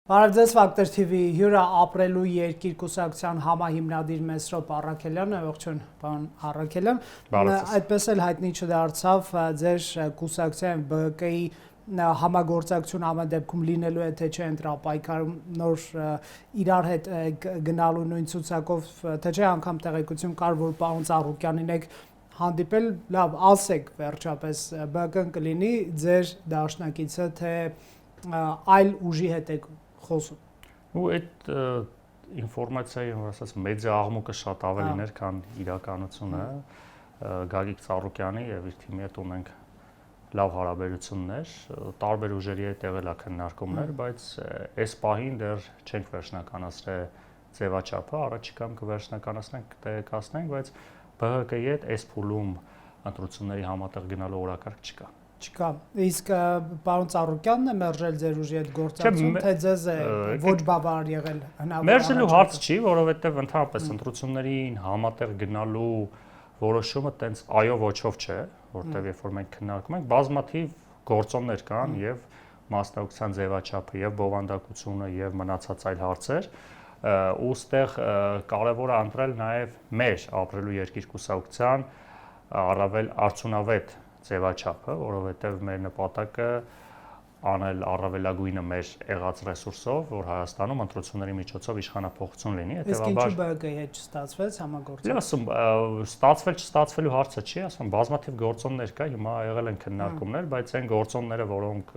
Բարև Ֆակտոր TV հյուրը ապրելու երկիր կուսակցության համահիմնադիր Մեսրոպ Առաքելյանը, ողջույն պարոն Առաքելյան, այդպես էլ հայտնի չդարձավ ձեր կուսակցության ԲԿ-ի համագործակցություն ամեն դեպքում լինելու է թե չէ ընտրապայքարում նոր իրար հետ գնալու նույն ցուցակով թե չէ անգամ տեղեկություն կար, որ պարոն Ծառուկյանին եք հանդիպել, լավ, ասեք վերջապես ԲԿ-ն կլինի ձեր դաշնակիցը թե այլ ուժի հետ եք խոսում։ Ու այդ ինֆորմացիայի, որ ասած, մեդիա աղմուկը շատ ավելին էր, քան իրականությունը։ Գագիկ Ծառուկյանի եւ իր թիմի հետ ունենք լավ հարաբերություններ, տարբեր ուժերի հետ եղել է քննարկումներ, բայց այս պահին դեռ չենք վերջնականացրել ձևաչափը, առաջիկայում կվերջնականացնենք, կտեղեկացնենք, բայց ԲՀԿ-ի հետ այս փուլում ընտրությունների համատեղ գնալու օրակարգ չկա։ Չկա։ Իսկ պարոն Ծառուկյանն է մերժել ձեր ուժի հետ գործակցություն, թե ձեզ է ոչ բավարար եղել հնարավոր։ Մերժելու հարց չի, որովհետև ընդհանրապես ընտրություններին համատեղ գնալու որոշումը տենց այո ոչով չէ, որտեղ երբ որ մենք քննարկում ենք, բազմաթիվ գործոններ կան եւ մասնակցության ձևաչափը եւ բովանդակությունը եւ մնացած այլ հարցեր, ուստեղ կարեւոր է ընտրել նաեւ մեր ապրելու երկիր կուսակցության առավել արդյունավետ ձևաչափը, որովհետև մեր նպատակը անել առավելագույնը մեր եղած ռեսուրսով, որ Հայաստանում ընտրությունների միջոցով իշխանափոխություն լինի, հետեւաբար իսկ ինչու ԲՀԿ-ի հետ չստացվեց համագործակցություն։ Ստացվել չստացվելու հարցը չի, ասում բազմաթիվ գործոններ կա, հիմա եղել են քննարկումներ, բայց այն գործոնները, որոնք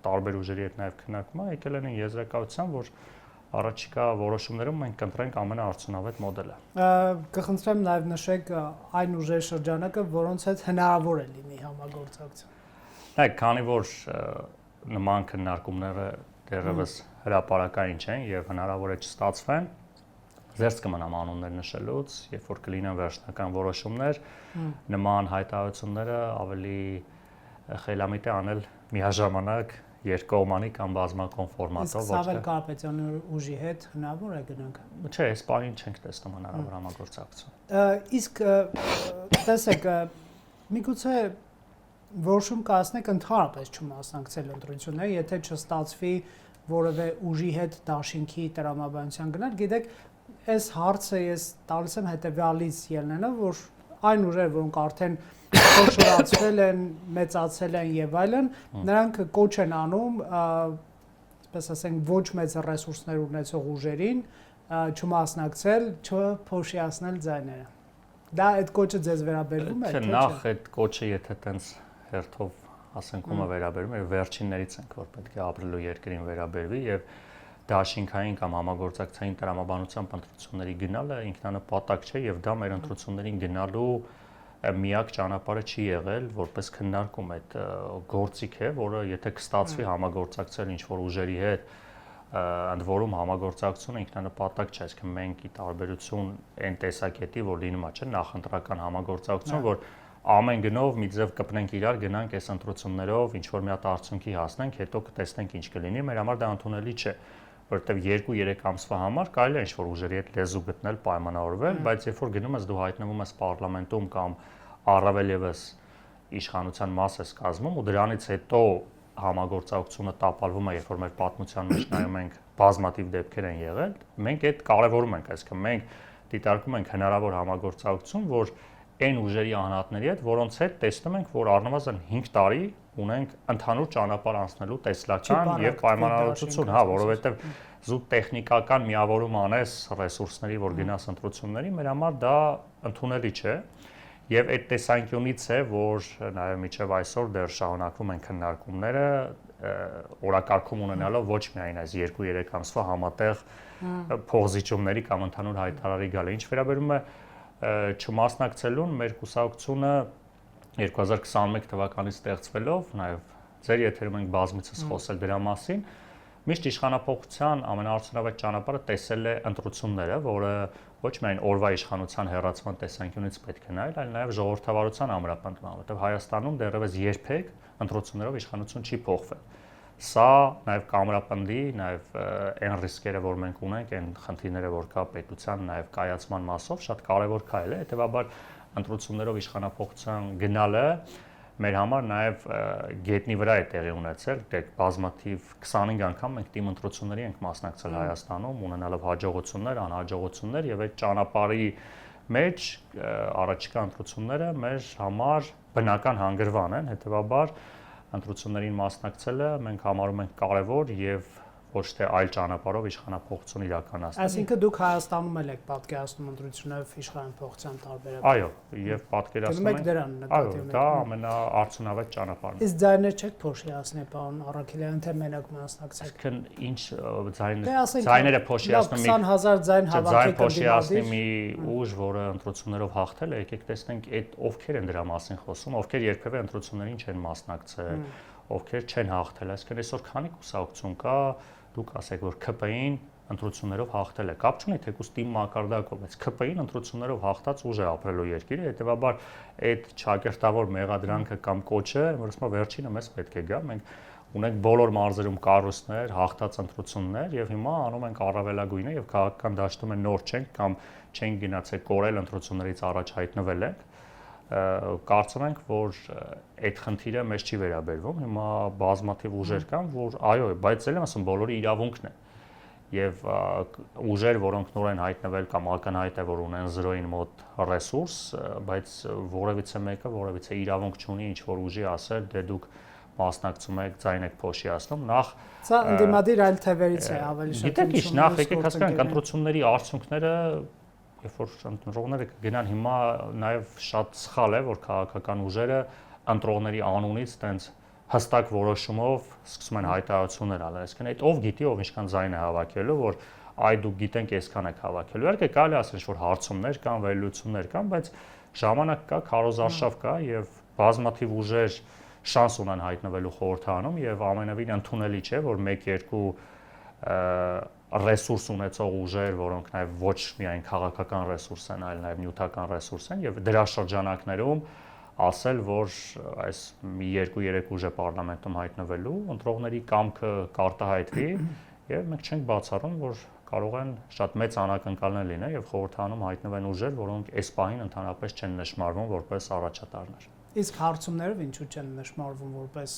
տարբեր ուժերի հետ նաև քննարկում են, եկել են եզրակացության, որ առաջիկա որոշումներում մենք կընտրենք ամենաարդյունավետ մոդելը։ Կխնդրեմ նաև նշեք այն ուժերի շրջանակը, որոնց հետ հնարավոր է լինի համագործակցություն։ Նայեք, քանի որ նման քննարկումները դեռևս հրապարակային չեն եւ հնարավոր է չստացվեն, զերծ կմնամ անուններ նշելուց, երբ որ կլինեն վերջնական որոշումներ, նման հայտարարությունները ավելի խելամիտ է անել միաժամանակ երկկողմանի կամ բազմակողմ ֆորմատով, ոչ թե Սավել Կարապետյանի ուժի հետ հնարավոր է գնանք։ Չէ, այս պահին չենք տեսնում հնարավոր համագործակցություն։ Իսկ տեսեք, միգուցե որոշում կայացնեք ընդհանրապես չմասնակցել ընտրություններին, եթե չստացվի որևէ ուժի հետ դաշինքի տրամաբանության գնալ, գիտեք, այս հարցը ես տալիս եմ հետեւյալից ելնելով, որ այն ուժերը, որոնք արդեն խոշորացվել են, մեծացել են եւ այլն, նրանք կոչ են անում, այսպես ասենք, ոչ մեծ ռեսուրսներ ունեցող ուժերին չմասնակցել, չփոշիացնել ձայները։ Դա այդ կոչը ձեզ վերաբերվում է, թե չէ։ Նախ այդ կոչը եթե տենց հերթով ասենք ումը վերաբերում է, վերջիններից ենք, որ պետք է ապրելու երկրին վերաբերվի եւ դաշինքային կամ համագործակցային տրամաբանության ընտրությունների գնալը ինքնանպատակ չէ եւ դա մեր ընտրություններին գնալու միակ ճանապարհը չի եղել, որպես քննարկում այդ գործիք է, որը եթե կստացվի համագործակցել ինչ-որ ուժերի հետ, ընդ որում համագործակցությունը ինքնանպատակ չէ, այսինքն մենք ի տարբերություն այն տեսակետի, որ լինում է, չէ, նախընտրական համագործակցություն, որ ամեն գնով մի ձև կպնենք իրար, գնանք այս ընտրություններով ինչ-որ մի հատ արդյունքի հասնենք, հետո կտեսնենք ինչ կլինի, մեր համար դա ընդունելի չէ, որովհետև 2-3 ամսվա համար կարելի է ինչ-որ ուժերի հետ լեզու գտնել, պայմանավորվել, բայց երբ որ գնում ես դու հայտնվում ես պարլամենտում կամ առավել եւս իշխանության մաս ես կազմում ու դրանից հետո համագործակցությունը տապալվում է, երբ որ մեր պատմության մեջ նայում ենք բազմաթիվ դեպքեր են եղել, մենք այդ կարևորում ենք, այսինքն մենք դիտարկում ենք հնարավոր համագործակցություն, որ այն ուժերի անհատների հետ, որոնց հետ տեսնում ենք, որ առնվազն 5 տարի ունենք ընդհանուր ճանապարհ անցնելու տեսլական եւ պայմանավորվածություն, հա, որովհետեւ զուտ տեխնիկական միավորում անես ռեսուրսների, որ գնաս ընտրությունների, մեր համար դա ընդունելի չէ։ Եվ այդ տեսանկյունից է, որ նաեւ միջև այսօր դեռ շարունակվում են քննարկումները, օրակարգում ունենալով ոչ միայն այս 2-3 ամսվա համատեղ փոխզիջումների կամ ընդհանուր հայտարարի գալը, ինչ վերաբերում է չմասնակցելուն, մեր կուսակցությունը 2021 թվականից ստեղծվելով, նաև ձեր եթերում ենք բազմիցս խոսել դրա մասին, միշտ իշխանափոխության ամենաարդյունավետ ճանապարհը տեսել է ընտրությունները, որը ոչ միայն օրվա իշխանության հերացման տեսանկյունից պետք է նայել, այլ նաև ժողովրդավարության ամրապնդման, որովհետև Հայաստանում դեռևս երբեք ընտրություններով իշխանություն չի փոխվել։ Սա նաև կամրապնդի, նաև այն ռիսկերը, որ մենք ունենք, այն խնդիրները, որ կա պետության նաև կայացման մասով, շատ կարևոր քայլ է, հետեւաբար ընտրություններով իշխանափոխության գնալը մեր համար նաև գետնի վրա է տեղի ունեցել, դեք բազմաթիվ 25 անգամ մենք թիմ ընտրությունների ենք մասնակցել Հայաստանում, ունենալով հաջողություններ, անհաջողություններ եւ այդ ճանապարհի մեջ առաջիկա ընտրությունները մեր համար բնական հանգրվան են, հետեւաբար ընտրություններին մասնակցելը մենք համարում ենք կարևոր եւ ոչ թե այլ ճանապարհով իշխանափոխություն իրականացնել։ Այսինքն դուք Հայաստանում եք պատկերացնում ընտրություններով իշխանափոխության տարբերակը։ Այո, եւ պատկերացնում ենք դրան նկատի ունեք։ Դա ամենաարդյունավետ ճանապարհն է։ Իսկ ձայներ չեք փոշիացնի, պարոն Առաքելյան, թե մենակ մասնակցեք։ Այսինքն ինչ ձայները փոշիացնում 20000 ձայն հավաքեք փոշիացնի մի ուժ, որը ընտրություններով հաղթել է, եկեք տեսնենք այդ ովքեր են դրա մասին խոսում, ովքեր երբևէ ընտրություններին չեն մասնակցել, ովքեր չեն հաղթել, այսինքն այսօր քանի կուսակցություն կա, դուք ասեք, որ ԿՊ-ին ընտրություններով հաղթել է, կապ չունի թեկուզ թիմ մակարդակով, բայց ԿՊ-ին ընտրություններով հաղթած ուժ է ապրելու երկիրը, հետեւաբար այդ ճակերտավոր մեղադրանքը կամ կոչը, որ ասում վերջինը մեզ պետք է գա, մենք ունենք բոլոր մարզերում կառույցներ, հաղթած ընտրություններ եւ հիմա անում ենք առավելագույնը եւ քաղաքական դաշտում նոր չենք կամ չենք գնացել կորել ընտրություններից առաջ հայտնվել ենք, կարծում ենք, որ այդ խնդիրը մեզ չի վերաբերվում, հիմա բազմաթիվ ուժեր կան, որ այո, բայց ել եմ ասում, բոլորի իրավունքն է եւ ուժեր, որոնք նոր են հայտնվել կամ ակնհայտ է, որ ունեն 0-ին մոտ ռեսուրս, բայց որևիցե մեկը որևիցե իրավունք չունի ինչ որ ուժի ասել, դե դուք մասնակցում եք, ձայն եք փոշիացնում, նախ սա ընդդիմադիր այլ թևերից է ավելի շատ։ Գիտեք ինչ, նախ եկեք հասկանանք ընտրությունների արդյունքները, երբ որ ընտրողները կգնան հիմա նաև շատ սխալ է, որ քաղաքական ուժերը ընտրողների անունից տենց հստակ որոշումով սկսում են հայտարարություններ անել, այսինքն այդ ով գիտի, ով ինչքան ձայն է հավաքելու, որ այ դուք գիտենք այսքան եք հավաքելու։ Իհարկե կարելի է ասել, որ հարցումներ կան, վերլուծություններ կան, բայց ժամանակ կա, քարոզարշավ կա եւ բազմաթիվ ուժեր շանս ունեն հայտնվելու խորհրդանում եւ ամենևին ընդունելի չէ, որ 1-2 ռեսուրս ունեցող ուժեր, որոնք նաեւ ոչ միայն քաղաքական ռեսուրս են, այլ նաեւ նյութական ռեսուրս են եւ դրա շրջանակներում ասել, որ այս մի 2-3 ուժ է պարլամենտում հայտնվելու, ընտրողների կամքը կարտահայտվի եւ մենք չենք բացառում, որ կարող են շատ մեծ անակնկալներ լինել եւ խորհրդանում հայտնվեն ուժեր, որոնք այս պահին ընդհանրապես չեն նշмарվում որպես առաջատարներ։ Իսկ հարցումներով ինչու չեն նշмарվում որպես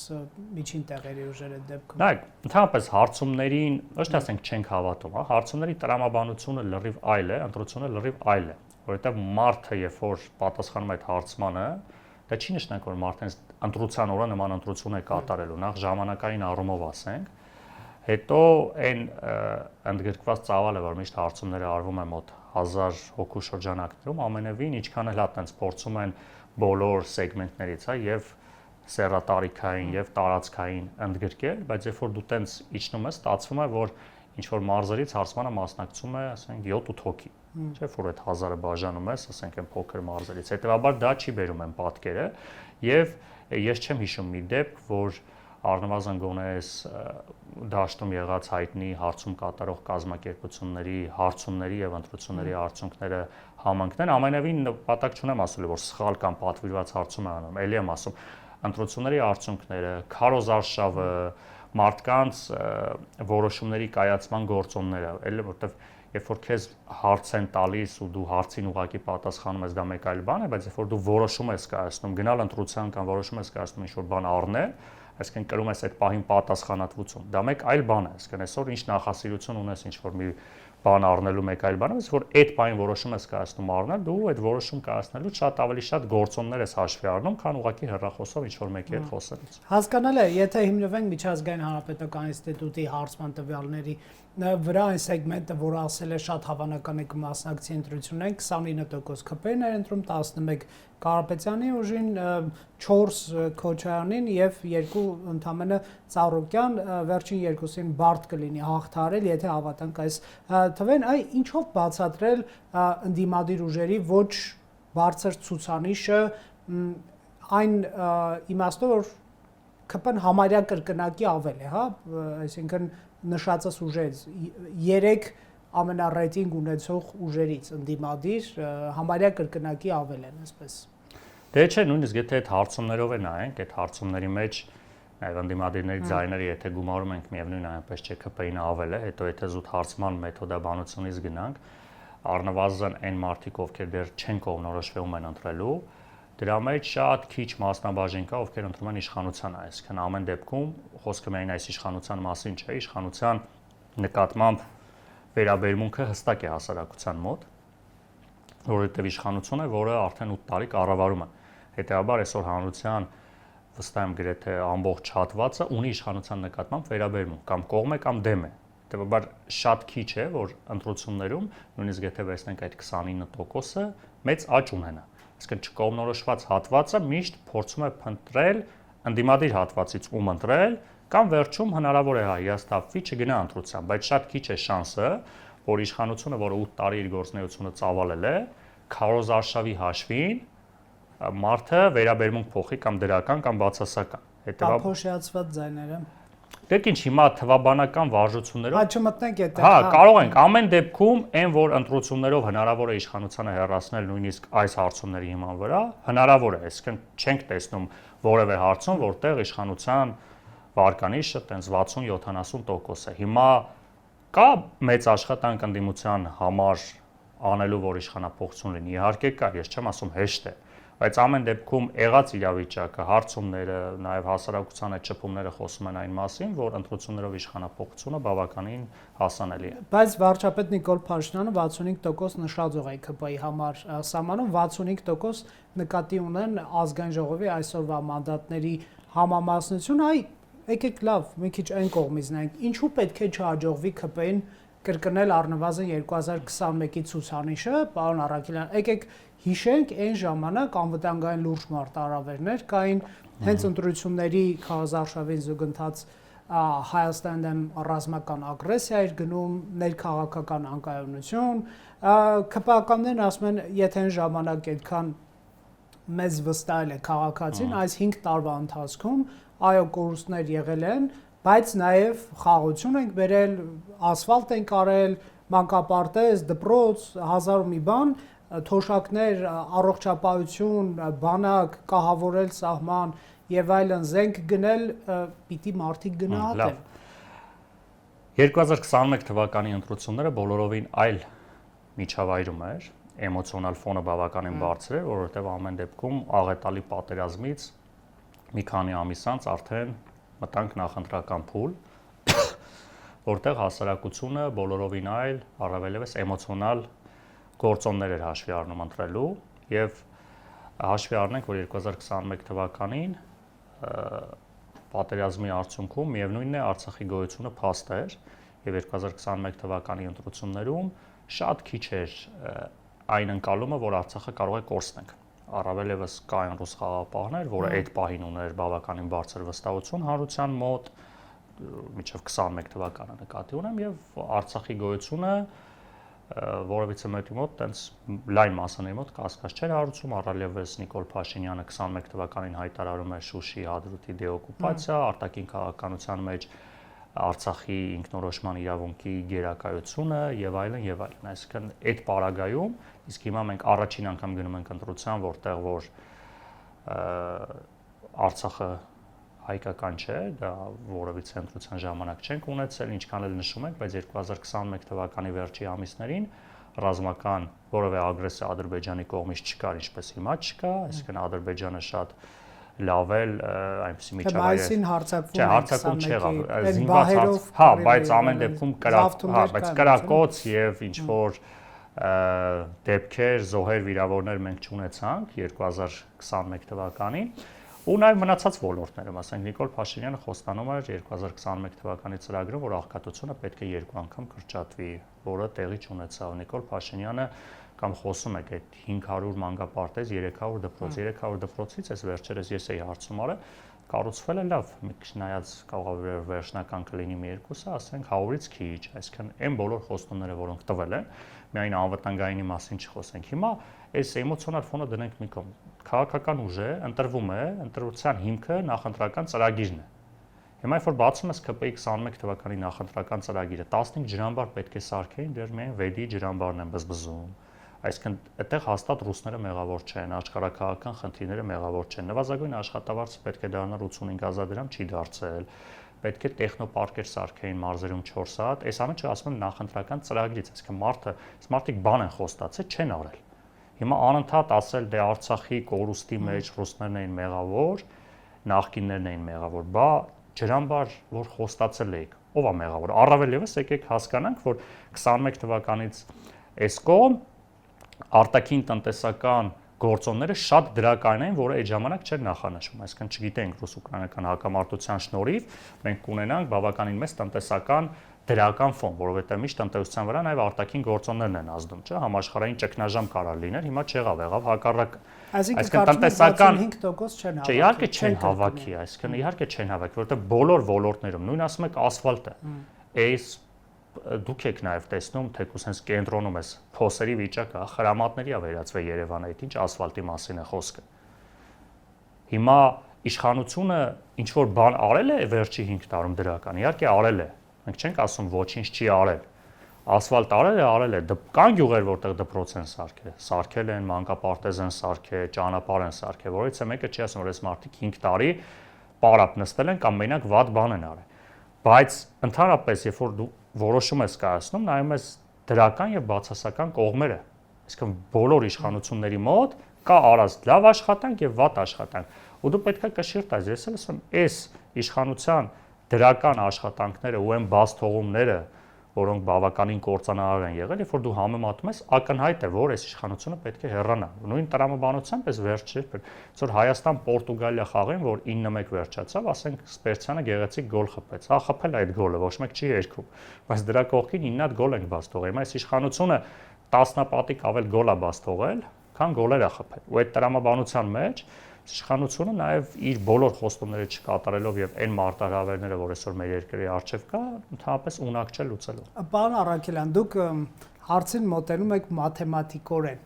միջին տեղերի ուժեր այդ դեպքում։ Նայեք, ընդհանրապես հարցումներին ոչ թե ասենք չենք հավատում, հա, հարցումների տրամաբանությունը լրիվ այլ է, ընտրությունը լրիվ այլ է, որովհետեւ մարդը երբ որ պատասխանում այդ հարցմանը, դա չի նշանակում, որ մարդն ընտրության օրը նման ընտրություն է կատարելու, նախ ժամանակային առումով ասենք, հետո այն ընդգրկված ծավալը, որ միշտ հարցումները արվում են մոտ 1000 հոգու շրջանակներում, ամենևին ինչքան էլ հա տենց փորձում են բոլոր սեգմենտներից, հա, եւ սեռատարիքային եւ տարածքային ընդգրկել, բայց երբ որ դու տենց իջնում ես, ստացվում է, որ ինչ որ մարզերից հարցմանը մասնակցում է, ասենք 7-8 հոգի, չէ՞ որ այդ 1000-ը բաժանում ես, ասենք այն փոքր մարզերից։ Հետեւաբար դա չի բերում են պատկերը եւ ես չեմ հիշում մի դեպք, որ առնվազն գոնե այս դաշտում եղած հայտնի հարցում կատարող կազմակերպությունների հարցումների եւ ընտրությունների արդյունքները համընկնեն, ամենևին նպատակ չունեմ ասելու, որ սխալ կամ պատվիրված հարցում է անում, ելի եմ ասում, ընտրությունների արդյունքները, քարոզարշավը, մարդկանց որոշումների կայացման գործոնները, ելի որտեվ երբ որ քեզ հարց են տալիս ու դու հարցին ուղղակի պատասխանում ես, դա մեկ այլ բան է, բայց երբ որ դու որոշում ես կայացնում, գնալ ընտրության կամ որոշում ես կայացնում ինչ-որ բան առնել, այսինքն կրում ես այդ պահին պատասխանատվություն։ Դա մեկ այլ բան է, այսինքն այսօր ինչ նախասիրություն ունես ինչ-որ մի բան առնելու մեկ այլ բան է, որ այդ պահին որոշում ես կայացնում առնել, դու այդ որոշում կայացնելու շատ ավելի շատ գործոններ ես հաշվի առնում, քան ուղղակի հեռախոսով ինչ-որ մեկի հետ խոսելուց։ Հասկանալի է, եթե հիմնվենք միջազգային հանրապետական ինստիտուտի հարցման տվյալների վրա այն սեգմենտը, որ ասել է շատ հավանական է կմասնակցի ընտրություններին, 29% ԿՊ-ն էր ընտրում, 11 Կարապետյանի ուժին, 4 Քոչարյանին եւ 2 ընդամենը Ծառուկյան, վերջին երկուսին բարդ կլինի հաղթարել, եթե հավատանք այս թվերին, այ ինչով բացատրել ընդդիմադիր ուժերի ոչ բարձր ցուցանիշը այն իմաստով, որ ԿՊ-ն համարյա կրկնակի ավել է, հա, այսինքն նշածս ուժերից 3 ամենառեյտինգ ունեցող ուժերից ընդդիմադիր համարյա կրկնակի ավել են, այսպես։ Դե չէ, նույնիսկ եթե այդ հարցումներով է նայենք, այդ հարցումների մեջ նաև ընդդիմադիրների ձայները եթե գումարում ենք միևնույն այնպես չէ ԿՊ-ին ավել է, հետո եթե զուտ հարցման մեթոդաբանությունից գնանք, առնվազն այն մարդիկ, ովքեր դեռ չեն կողմնորոշվում են ընտրելու, Դրա մեջ շատ քիչ մասնաբաժին կա, ովքեր ընտրում են իշխանության, այսինքն ամեն դեպքում խոսքը միայն այս իշխանության մասին չէ, իշխանության նկատմամբ վերաբերմունքը հստակ է հասարակության մոտ, որովհետև իշխանություն է, որը արդեն 8 տարի կառավարում է։ Հետևաբար այսօր հանրության վստահ եմ գրեթե ամբողջ հատվածը ունի իշխանության նկատմամբ վերաբերմունք, կամ կողմ է, կամ դեմ է։ Հետևաբար շատ քիչ է, որ ընտրություններում նույնիսկ եթե վերցնենք այդ 29%-ը, մեծ աճ ունենա։ Այսինքն չկողմնորոշված հատվածը միշտ փորձում է փնտրել ընդդիմադիր հատվածից ում ընտրել, կամ վերջում հնարավոր է հիասթափվի չգնա ընտրության, բայց շատ քիչ է շանսը, որ իշխանությունը, որը 8 տարի իր գործունեությունը ծավալել է, քարոզարշավի հաշվին մարդը վերաբերմունք փոխի կամ դրական կամ բացասական։ Հետևաբար փոշիացված ձայները։ Դեք ինչ հիմա թվաբանական վարժություններով չմտնենք այդտեղ։ Հա, կարող ենք ամեն դեպքում այն որ ընտրություններով հնարավոր է իշխանությանը հեռացնել նույնիսկ այս հարցումների հիման վրա, հնարավոր է, այսինքն չենք տեսնում որևէ հարցում, որտեղ իշխանության վարկանիշը տենց 60-70% է։ Հիմա կա մեծ աշխատանք ընդդիմության համար անելու, որ իշխանափոխություն լինի, իհարկե կա, ես չեմ ասում հեշտ է, բայց ամեն դեպքում եղած իրավիճակը, հարցումները, նաև հասարակության այդ շփումները խոսում են այն մասին, որ ընտրություններով իշխանափոխությունը բավականին հասանելի է։ Բայց վարչապետ Նիկոլ Փաշինյանը 65% նշաձող է ԿՊ-ի համար սահմանում, 65% նկատի ունեն ազգային ժողովի այսօրվա մանդատների համամասնություն, եկեք լավ, մի քիչ այն կողմից նայենք, ինչու պետք է չհաջողվի ԿՊ-ին կրկնել առնվազն 2021-ի ցուցանիշը, պարոն Առաքելյան, եկեք հիշենք այն ժամանակ անվտանգային լուրջ մարտահրավերներ կային, հենց ընտրությունների քարոզարշավին զուգընթաց Հայաստանի դեմ ռազմական ագրեսիա էր գնում, ներքաղաքական անկայունություն, ԿՊ-ականներն ասում են, եթե այն ժամանակ այդքան մեզ վստահել է քաղաքացին, այս 5 տարվա ընթացքում այո կորուստներ եղել են, բայց նաև խաղաղություն ենք բերել, ասֆալտ ենք արել, մանկապարտեզ, դպրոց, հազար ու մի բան, թոշակներ, առողջապահություն, բանակ, կահավորել սահման եւ այլն զենք գնել, պիտի մարդիկ գնահատեն։ 2021 թվականի ընտրությունները բոլորովին այլ միջավայրում էր, էմոցիոնալ ֆոնը բավականին բարձր էր, որովհետեւ ամեն դեպքում աղետալի պատերազմից մի քանի ամիս անց արդեն մտանք նախընտրական փուլ, որտեղ հասարակությունը բոլորովին այլ, առավելևս էմոցիոնալ գործոններ էր հաշվի առնում ընտրելու եւ հաշվի առնենք, որ 2021 թվականին պատերազմի արդյունքում միևնույնն է Արցախի գոյությունը փաստ էր եւ 2021 թվականի ընտրություններում շատ քիչ էր այն ընկալումը, որ Արցախը կարող է կորցնել։ Առավելևս կային ռուս խաղաղապահներ, որը այդ պահին ուներ բավականին բարձր վստահություն հանրության մոտ, մինչև 21 թվականը նկատի ունեմ եւ Արցախի գոյությունը որովհետեւ մեկի մոտ տենց լայն մասաների մոտ կասկած չէր հարուցում, առավելևս Նիկոլ Փաշինյանը 21 թվականին հայտարարում էր Շուշի հադրութի դեօկուպացիա, արտաքին քաղաքականության մեջ Արցախի ինքնորոշման իրավունքի գերակայությունը եւ այլն եւ այլն։ Այսինքն այդ պարագայում իսկ հիմա մենք առաջին անգամ գնում ենք ընտրության, որտեղ որ Արցախը հայկական չէ, դա որևիցե ընտրության ժամանակ չենք ունեցել, ինչքան էլ նշում ենք, բայց 2021 թվականի վերջի ամիսներին ռազմական որևէ ագրեսիա Ադրբեջանի կողմից չկար, ինչպես հիմա չկա, այսինքն Ադրբեջանը շատ լավ էլ այնպեսի միջավայր է։ Չէ, հարձակում չեղավ, զինված հարց, հա, բայց ամեն դեպքում կրակոց եւ ինչ որ դեպքեր, զոհեր, վիրավորներ մենք չունեցանք 2021 թվականին։ Ու նաև մնացած ոլորտներում, ասենք Նիկոլ Փաշինյանը խոստանում էր 2021 թվականի ծրագրում, որ աղքատությունը պետք է 2 անգամ կրճատվի, որը տեղի չունեցավ։ Նիկոլ Փաշինյանը կամ խոսում եք այդ 500 մանկապարտեզ, 300 դպրոց, 300 դպրոցից այս վերջերս ես էի հարցում արել, կառուցվել է լավ, մի քիչ նայած կարող է վերջնական կլինի մի երկուսը, ասենք 100-ից քիչ, այսինքն այն բոլոր խոստումները, որոնք տվել են, միայն անվտանգայինի մասին չխոսենք։ Հիմա այս էմոցիոնալ ֆոնը դնենք մի կողմ։ Քաղաքական ուժ է, ընտրվում է, ընտրության հիմքը նախընտրական ծրագիրն է։ Հիմա երբ որ բացում ես ԿՊ-ի 21 թվականի նախընտրական ծրագիրը, 15 ջրամբար պետք է սարքեին, դեռ միայն 6-ի ջրամբարն են բզբզում։ Այսինքն այդտեղ հաստատ ռուսները մեղավոր չեն, աշխարհակաղակական խնդիրները մեղավոր չեն։ Նվազագույն աշխատավարձը պետք է դառնար 85,000 դրամ, չի դարձել։ Պետք է տեխնոպարկեր սարքեին մարզերում 4 հատ։ Այս ամենը ասում եմ նախընտրական ծրագրից, այսինքն մարդիկ բան են խոստացել, չեն արել։ Հիմա անընդհատ ասել դե Արցախի կորուստի մեջ ռուսներն էին մեղավոր, նախկիններն էին մեղավոր, բա ջրամբար որ խոստացել էիք, ով է մեղավոր։ Առավել եւս եկեք հասկանանք, որ 21 թվականից այս կողմ արտաքին տնտեսական գործոնները շատ դրական են, որը այդ ժամանակ չէր նախանշվում, այսինքն չգիտենք ռուս-ուկրաինական հակամարտության շնորհիվ մենք կունենանք բավականին մեծ տնտեսական դրական ֆոն, որովհետեւ միշտ տնտեսության վրա նաև արտաքին գործոններն են ազդում, չէ՞, համաշխարհային ճգնաժամ կարա լիներ, հիմա չեղավ, եղավ հակառակ։ Այսինքն տնտեսական 5% չեն հավաքի։ Չէ, իհարկե չեն հավաքի, այսինքն իհարկե չեն հավաքի, որովհետեւ բոլոր ոլորտներում, նույն ասում եք ասֆալտը, այս դուք եք նաև տեսնում, թեկուզ հենց կենտրոնում էս փոսերի վիճակը, խրամատների է վերածվել Երևանը, այդ ինչ ասֆալտի մասին է խոսքը։ Հիմա իշխանությունը ինչ որ բան արել է վերջի 5 տարում դրական, իհարկե արել է։ Մենք չենք ասում ոչինչ չի արել։ Ասֆալտ արել է, կան գյուղեր, որտեղ դպրոց են սարքել են, մանկապարտեզ են սարքել, ճանապարհ են սարքել, որից է մեկը չի ասում, որ այս մարդիկ 5 տարի պարապ նստել են կամ մենակ վատ բան են արել։ Բայց ընդհանրապես, երբ որ դու որոշում ես կայացնում, նայում ես դրական եւ բացասական կողմերը։ Այսինքն բոլոր իշխանությունների մոտ կա արած լավ աշխատանք եւ վատ աշխատանք։ Ու դու պետք է կշիռ տաս, ես էլ ասում, այս իշխանության դրական աշխատանքները ու այն բաց թողումները, որոնք բավականին կործանարար են եղել, երբ որ դու համեմատում ես, ակնհայտ է, որ այս իշխանությունը պետք է հեռանա։ Նույն տրամաբանությամբ էս վերջի, որ Հայաստան-Պորտուգալիա խաղին, որ 9-1 վերջացավ, ասենք Սպերցյանը գեղեցիկ գոլ խփեց։ Հա, խփել այդ գոլը, ոչ մեկ չի երկում, բայց դրա կողքին 9 հատ գոլ են բաց թողել։ Հիմա այս իշխանությունը 10-նապատիկ ավել գոլ է բաց թողել, քան գոլեր է խփել։ Ու այդ տրամաբանության մեջ իշխանությունը նաև իր բոլոր խոստումները չկատարելով եւ այն մարտահրավերները, որ այսօր մեր երկրի առջև կա, ընդհանրապես ունակ չէ լուծելու։ Պարոն Առաքելյան, դուք հարցին մոտենում եք մաթեմատիկորեն,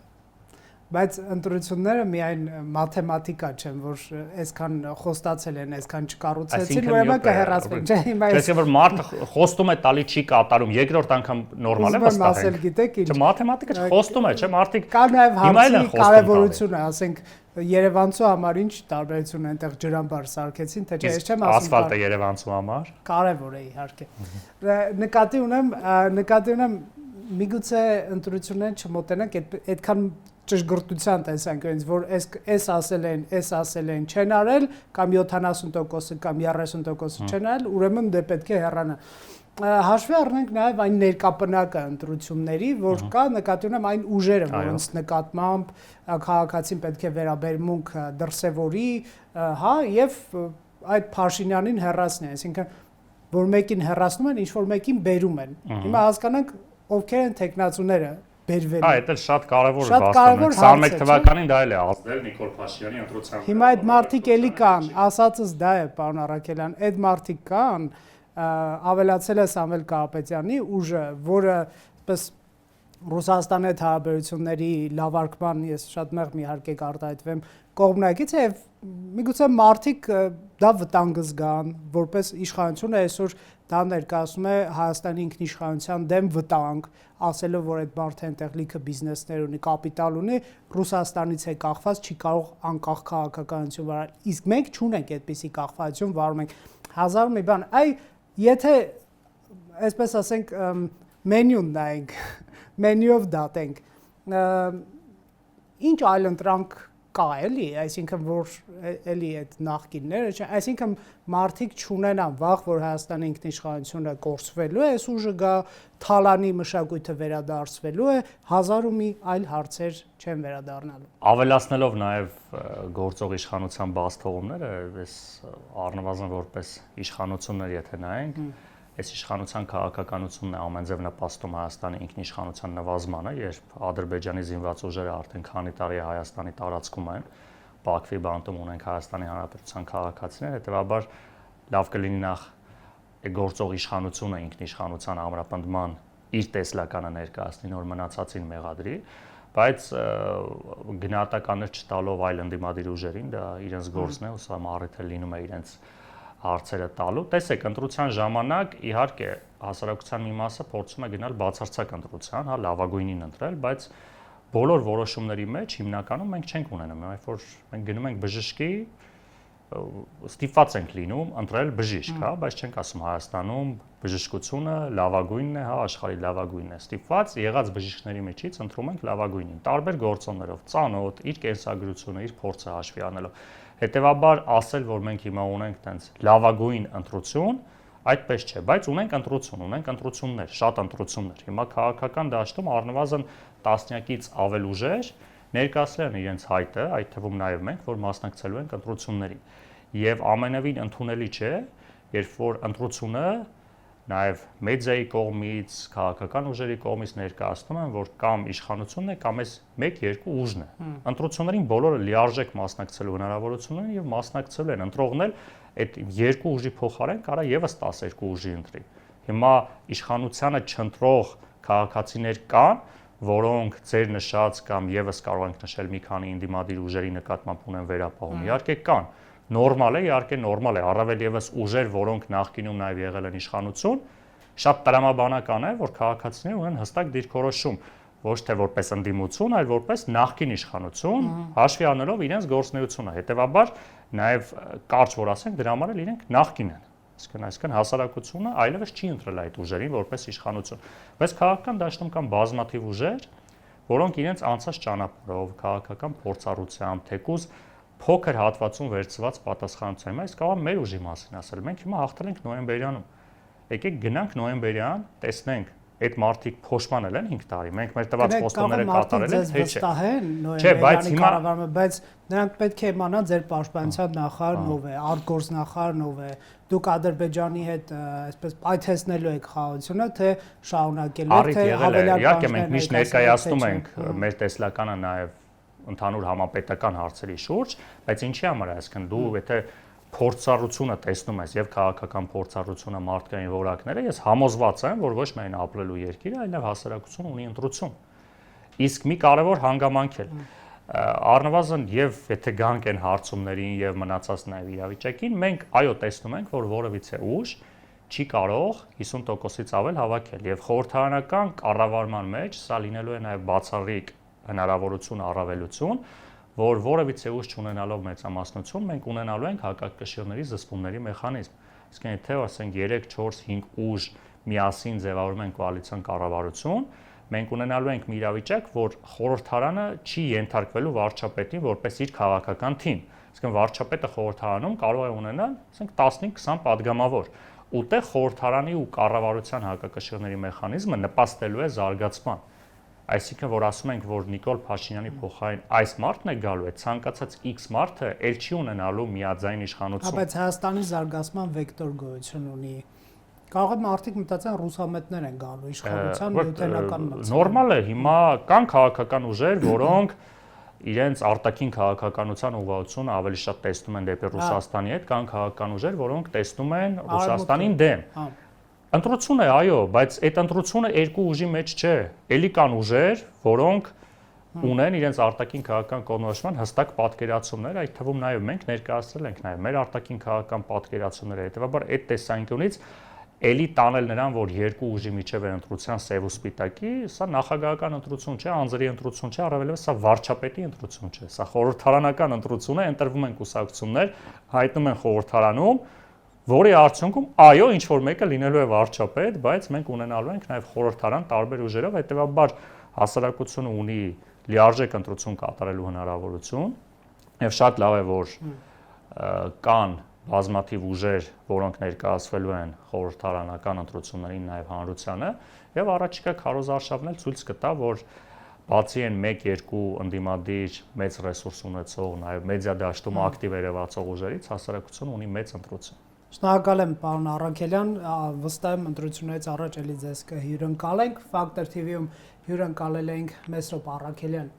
բայց ընտրությունները միայն մաթեմատիկա չեն, որ այսքան խոստացել են, այսքան չկառուցեցին, ուրեմն կհեռացվեն, չէ՞, հիմա այս որ մարդը խոստում է տալի չի կատարում, երկրորդ անգամ նորմալ է վստահել։ Գիտեք ինչ։ Չէ, մաթեմատիկա խոստում է, չէ՞, մարդիկ կա նաև հարցի կարևորությունը, ասենք Երևանցու համար ինչ տարբերություն է այնտեղ ջրամբար սարքեցին, թե չէ, ես չեմ ասում ասֆալտը Երևանցու համար կարևոր է իհարկե։ Նկատի ունեմ միգուցե ընտրություններին չմոտենանք այդքան ճշգրտության տեսանկյունից, որ այս ասել են չեն արել, կամ 70%-ը կամ 30%-ը չեն արել, ուրեմն դե պետք է հեռանա։ Հաշվի առնենք նաև այն ներկապնակը ընտրությունների, որ կա, նկատի ունեմ այն ուժերը, որոնց նկատմամբ քաղաքացին պետք է վերաբերմունք դրսևորի, հա, եւ այդ Փաշինյանին հեռացնի, այսինքն որ մեկին հեռացնում են, ինչ որ մեկին բերում են։ Հիմա հասկանանք ովքեր են տեխնացուները բերվել։ Հա, դա շատ կարևոր բան է։ 21 թվականին դա էլ է ազդել Նիկոլ Փաշինյանի ընտրության։ Հիմա այդ մարդիկ էլի կան, ասածս դա է, պարոն Առաքելյան, այդ մարդիկ կան, ավելացել է Սամվել Կարապետյանի ուժը, որը պես Ռուսաստանի հետ հարաբերությունների լավարկման ես շատ մեղմ իհարկե կարտահայտվեմ կողմնակից է եւ միգուցե մարդիկ դա վտանգ զգան, որպես իշխանությունը այսօր դա ներկայացնում է Հայաստանի ինքնիշխանության դեմ վտանգ, ասելով որ այդ մարդը այնտեղ լիքը բիզնեսներ ունի, կապիտալ ունի, Ռուսաստանից է կախված, չի կարող անկախ քաղաքականություն վարել։ Իսկ մենք չունենք այդպիսի կախվածություն, վարում ենք հազար մի բան։ Եթե այսպես ասենք մենյուն նայենք, մենյուով դատենք, ինչ այլ ընտրանք կա էլի, այսինքն որ էլի այդ նախկինները, այսինքն մարդիկ չունենան վախ, որ Հայաստանի ինքնիշխանությունը կորսվելու է, այս ուժը գա, թալանի մշակույթը վերադարձվելու է, հազար ու մի այլ հարցեր չեն վերադառնալու։ Ավելացնելով նաև գործող իշխանության բաց թողումները, այս առնվազն որպես իշխանություններ եթե նայենք, այս իշխանության քաղաքականությունն է ամենձև նպաստում Հայաստանի ինքնիշխանության նվազմանը, երբ Ադրբեջանի զինված ուժերը արդեն քանի տարի Հայաստանի տարածքում են, Բաքվի բանտում ունենք Հայաստանի Հանրապետության քաղաքացիներ, հետևաբար լավ կլինի նախ գործող իշխանությունը ինքնիշխանության ամրապնդման իր տեսլականը ներկայացնի, նոր մնացածին մեղադրի, բայց գնահատականներ չտալով այլ ընդդիմադիր ուժերին, դա իրենց գործն է, ու սա առիթ է լինում է իրենց հարցերը տալու։ Տեսեք, ընտրության ժամանակ իհարկե հասարակության մի մասը փորձում է գնալ բացարձակ ընտրության, հա, լավագույնին ընտրել, բայց բոլոր որոշումների մեջ հիմնականում մենք չենք ունենում, այլ որ մենք գնում ենք բժշկի, ստիպված ենք լինում ընտրել բժիշկ, հա, բայց չենք ասում Հայաստանում բժշկությունը լավագույնն է, հա, աշխարհի լավագույնն է։ Ստիպված եղած բժիշկների միջից ընտրում ենք լավագույնին, տարբեր գործոններով, ծանոթ, իր կենսագրությունը, իր փորձը հաշվի առնելով։ Հետևաբար ասել, որ մենք հիմա ունենք տենց լավագույն ընտրություն, այդպես չէ, բայց ունենք ընտրություններ, շատ ընտրություններ։ Հիմա քաղաքական դաշտում առնվազն տասնյակից ավել ուժեր ներկայացրել են իրենց հայտը, այդ թվում նաև մենք, որ մասնակցելու ենք ընտրություններին։ Եվ ամենևին ընդունելի չէ, երբ որ ընտրությունը նաև մեդիայի կողմից, քաղաքական ուժերի կողմից ներկայացնում են, որ կամ իշխանությունն է, կամ էս 1-2 ուժն է։ Ընտրություններին բոլորը լիարժեք մասնակցելու հնարավորություն ունեն եւ մասնակցել են, ընտրողն էլ այդ 2 ուժի փոխարեն կարա եւս 12 ուժի ընտրի։ Հիմա իշխանությանը չընտրող քաղաքացիներ կան, որոնք ձեր նշած կամ եւս կարող ենք նշել մի քանի ինդիմադիր ուժերի նկատմամբ ունեն վերապահում։ Իհարկե կան։ Նորմալ է, իհարկե նորմալ է, առավել եւս ուժեր, որոնք նախկինում նաեւ եղել են իշխանություն, շատ տրամաբանական է, որ քաղաքացիները ունեն հստակ դիրքորոշում, ոչ թե որպես ընդդիմություն, այլ որպես նախկին իշխանություն, հաշվի առնելով իրենց գործունեությունը։ Հետևաբար նաեւ կարճ որ ասենք, դրա համար էլ իրենք նախկին են։ Այսինքն հասարակությունը այլևս չի ընտրել այդ ուժերին որպես իշխանություն, բայց քաղաքական դաշտում կան բազմաթիվ ուժեր, որոնք իրենց անցած ճանապարհով, քաղաքական փորձառությամբ, թեկուզ փոքր հատվածում վերցված պատասխանատվությամբ։ Հիմա իսկ կարող եմ մեր ուժի մասին ասել։ Մենք հիմա հաղթել ենք նոյեմբերյանում։ Եկեք գնանք նոյեմբերյան, տեսնենք այդ մարտիկ փոշմանել են 5 տարի։ Մենք մեր տված պոստումները կատարել ենք, թե չէ։ Չէ, բայց հիմա բայց նրանք պետք է իմանան ձեր պաշտպանության նախարարն ով է, արտգործնախարարն ով է։ Դուք Ադրբեջանի հետ այսպես պայթեցնելու եք խաղաղությունը, թե շարունակելու եք, թե հավելյալ։ Իհարկե մենք միշտ ներկայացնում ենք մեր տեսլականը նաև ընդհանուր համապետական հարցերի շուրջ, բայց ինչի համար է, այսինքն դու եթե փորձառությունը տեսնում ես եւ քաղաքական փորձառությունը մարդկային որակները, ես համոզված եմ, որ ոչ միայն ապրելու երկիրը, այլև հասարակություն ունի ընտրություն։ Իսկ մի կարևոր հանգամանք է առնվազն եւ եթե գանք այն հարցումներին եւ մնացած նաեւ իրավիճակին, մենք այո տեսնում ենք, որ որևիցե ուժ չի կարող 50%-ից ավել հավաքել եւ խորհրդարանական կառավարման մեջ սա լինելու է նաեւ բացառիկ հնարավորություն, առավելություն, որ որևիցե ուժ չունենալով մեծամասնություն, մենք ունենալու ենք հակակշիռների զսպումների մեխանիզմ։ Իսկ եթե ասենք 3, 4, 5 ուժ միասին ձևավորում են կոալիցիոն կառավարություն, մենք ունենալու ենք մի իրավիճակ, որ խորհրդարանը չի ենթարկվելու վարչապետին որպես իր քաղաքական թիմ։ Իսկ վարչապետը խորհրդարանում կարող է ունենալ, ասենք 15-20 падգամավոր։ Ուտեղ խորհրդարանի ու կառավարության հակակշիռների մեխանիզմը նպաստելու է զարգացման։ Այսինքն որ ասում ենք, որ Նիկոլ Փաշինյանի փոխարեն այս մարդն է գալու, է ցանկացած X մարդը ել չի ունենալու միաձայն իշխանություն։ Բայց Հայաստանի զարգացման վեկտոր գոյություն ունի։ Կարող է մարդիկ մտածեն ռուսամետներ են գալու իշխանության նյութենական մտածում։ Նորմալ է, հիմա կան քաղաքական ուժեր, որոնք իրենց արտաքին քաղաքականության ուղղությունը ավելի շատ տեսնում են դեպի Ռուսաստանի հետ, կան քաղաքական ուժեր, որոնք տեսնում են Ռուսաստանին դեմ։ Ընտրություն է, այո, բայց այդ ընտրությունը երկու ուժի մեջ չէ։ Էլի կան ուժեր, որոնք ունեն իրենց արտաքին քաղաքական կողմնորոշման հստակ պատկերացումներ, այդ թվում նաև մենք ներկայացրել ենք նաև մեր արտաքին քաղաքական պատկերացումները։ Հետևաբար այդ տեսանկյունից էլի տանել նրան, որ երկու ուժի միջև է ընտրության սև ու սպիտակի, սա նախագահական ընտրություն չէ, անձրի ընտրություն չէ, առավելևս սա վարչապետի ընտրություն չէ, սա խորհրդարանական ընտրություն է, ընտրվում են կուսակցություններ, հայտնում են խորհրդարանում, որի արդյունքում այո, ինչ որ մեկը լինելու է վարչապետ, բայց մենք ունենալու ենք նաև խորհրդարան տարբեր ուժերով, հետեւաբար հասարակությունը ունի լիարժեք ընտրություն կատարելու հնարավորություն, եւ շատ լավ է, որ կան բազմաթիվ ուժեր, որոնք ներկայացվելու են խորհրդարանական ընտրություններին նաև հանրությանը, եւ առաջիկա քարոզարշավն էլ ցույց կտա, որ բացի այն 1-2 ընդդիմադիր մեծ ռեսուրս ունեցող, նաև մեդիա դաշտում ակտիվ երևացող ուժերից հասարակությունը ունի մեծ ընտրություն։ Շնորհակալ եմ, պարոն Առաքելյան, վստահ եմ ընտրություններից առաջ էլի ձեզ կհյուրընկալենք, Factor TV-ում հյուրընկալել ենք Մեսրոպ Առաքելյան։